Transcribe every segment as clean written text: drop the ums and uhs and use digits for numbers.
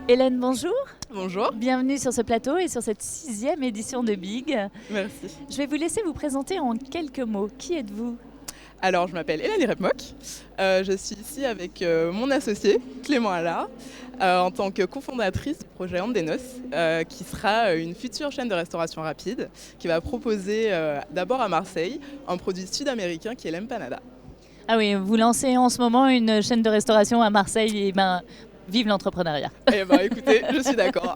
Hélène, bonjour. Bonjour. Bienvenue sur ce plateau et sur cette 6e édition de Big. Merci. Je vais vous laisser vous présenter en quelques mots. Qui êtes-vous ? Alors, je m'appelle Hélène Repmock. Je suis ici avec mon associé, Clément Allard, en tant que cofondatrice du projet Andenos, qui sera une future chaîne de restauration rapide qui va proposer d'abord à Marseille un produit sud-américain qui est l'empanada. Ah oui, vous lancez en ce moment une chaîne de restauration à Marseille et vive l'entrepreneuriat. Eh bien, écoutez, je suis d'accord.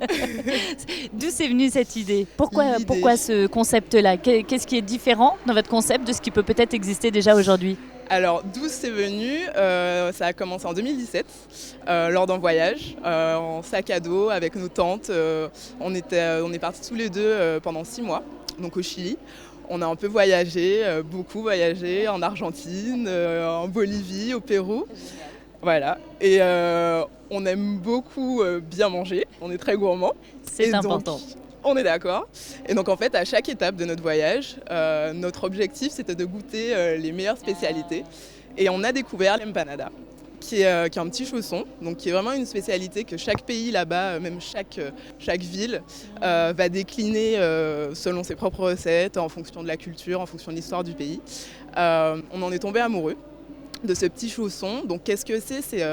D'où c'est venu cette idée ? Pourquoi ce concept-là ? Qu'est-ce qui est différent dans votre concept de ce qui peut peut-être exister déjà aujourd'hui ? Alors, d'où c'est venu ça a commencé en 2017, lors d'un voyage, en sac à dos avec nos tantes. On est partis tous les deux pendant 6 mois, donc au Chili. On a un peu voyagé, beaucoup voyagé, en Argentine, en Bolivie, au Pérou. Voilà. Et on aime beaucoup bien manger, on est très gourmands. C'est important. Donc, on est d'accord. Et donc en fait, à chaque étape de notre voyage, notre objectif c'était de goûter les meilleures spécialités. Et on a découvert l'empanada, qui est un petit chausson, donc qui est vraiment une spécialité que chaque pays là-bas, même chaque ville, va décliner selon ses propres recettes, en fonction de la culture, en fonction de l'histoire du pays. On en est tombé amoureux de ce petit chausson. Donc qu'est-ce que c'est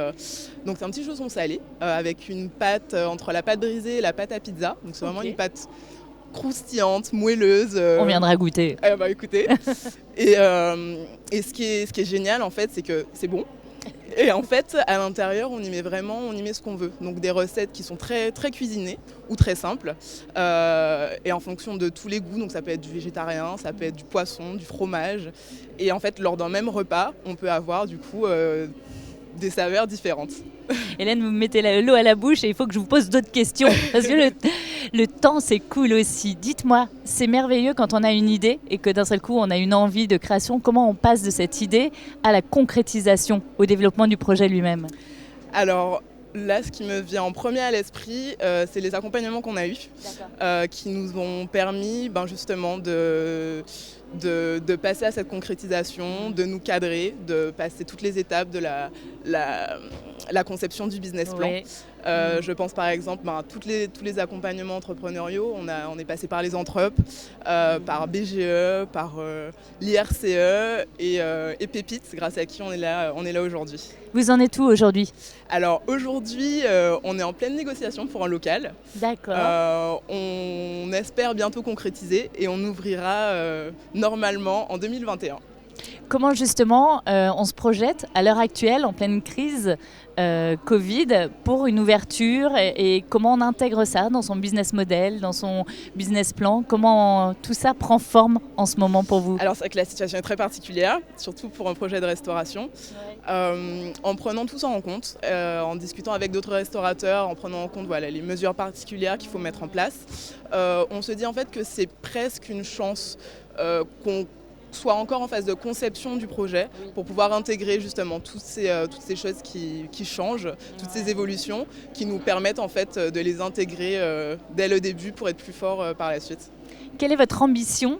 donc c'est un petit chausson salé avec une pâte entre la pâte brisée et la pâte à pizza. Donc c'est vraiment une pâte croustillante, moelleuse. On viendra goûter. Écoutez. Et ce qui est génial en fait, c'est que c'est bon. Et en fait, à l'intérieur, on y met ce qu'on veut. Donc des recettes qui sont très, très cuisinées ou très simples. Et en fonction de tous les goûts, donc ça peut être du végétarien, ça peut être du poisson, du fromage. Et en fait, lors d'un même repas, on peut avoir du coup des saveurs différentes. Hélène, vous me mettez l'eau à la bouche et il faut que je vous pose d'autres questions. Parce que le temps, c'est cool aussi. Dites-moi, c'est merveilleux quand on a une idée et que d'un seul coup, on a une envie de création. Comment on passe de cette idée à la concrétisation, au développement du projet lui-même ? Alors là, ce qui me vient en premier à l'esprit, c'est les accompagnements qu'on a eus, qui nous ont permis justement de passer à cette concrétisation, de nous cadrer, de passer toutes les étapes de la conception du business plan. Oui. Je pense par exemple à tous les accompagnements entrepreneuriaux. On est passé par les Entrep, par BGE, par l'IRCE et Pépites, grâce à qui on est là aujourd'hui. Vous en êtes où aujourd'hui ? Alors aujourd'hui, on est en pleine négociation pour un local. D'accord. On espère bientôt concrétiser et on ouvrira normalement en 2021. Comment justement on se projette à l'heure actuelle en pleine crise Covid pour une ouverture et comment on intègre ça dans son business model, dans son business plan ? Comment tout ça prend forme en ce moment pour vous ? Alors c'est vrai que la situation est très particulière, surtout pour un projet de restauration. En prenant tout ça en compte, en discutant avec d'autres restaurateurs, en prenant en compte les mesures particulières qu'il faut mettre en place, on se dit en fait que c'est presque une chance qu'on soit encore en phase de conception du projet pour pouvoir intégrer justement toutes ces choses qui changent, toutes ces évolutions qui nous permettent en fait de les intégrer dès le début pour être plus fort par la suite. Quelle est votre ambition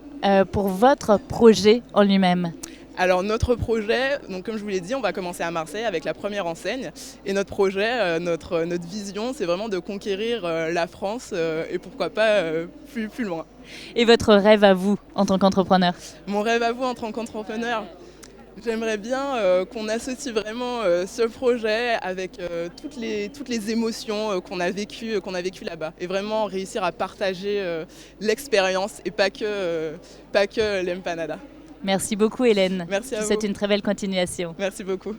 pour votre projet en lui-même ? Alors notre projet, donc comme je vous l'ai dit, on va commencer à Marseille avec la première enseigne. Et notre projet, notre vision, c'est vraiment de conquérir la France et pourquoi pas plus loin. Et votre rêve à vous en tant qu'entrepreneur ? Mon rêve à vous en tant qu'entrepreneur, j'aimerais bien qu'on associe vraiment ce projet avec toutes les émotions qu'on a vécues là-bas. Et vraiment réussir à partager l'expérience et pas que l'empanada. Merci beaucoup Hélène. Merci à vous. Je vous souhaite une très belle continuation. Merci beaucoup.